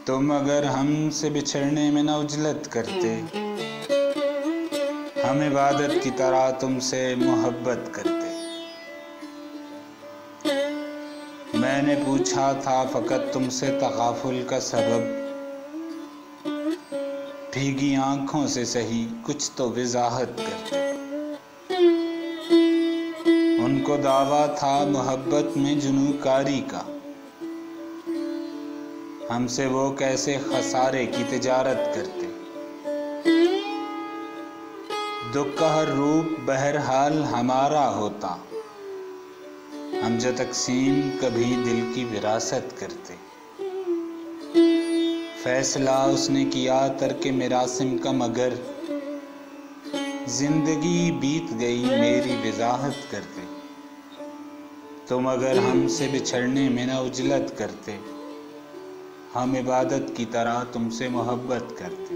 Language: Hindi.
तुम अगर हमसे बिछड़ने में न उजलत करते, हम इबादत की तरह तुमसे मोहब्बत करते। मैंने पूछा था फ़कत तुमसे तग़ाफ़ुल का सबब, भीगी आँखों से सही कुछ तो वज़ाहत करते। उनको दावा था मोहब्बत में जुनूकारी का, हमसे वो कैसे खसारे की तिजारत करते। दुख का हर रूप बहरहाल हमारा होता, हम जो तक़सीम कभी दिल की विरासत करते। फैसला उसने किया तर्क मिरासिम का, मगर जिंदगी बीत गई मेरी वज़ाहत करते। तुम अगर हमसे बिछड़ने में न उजलत करते, हम इबादत की तरह तुमसे मोहब्बत करते।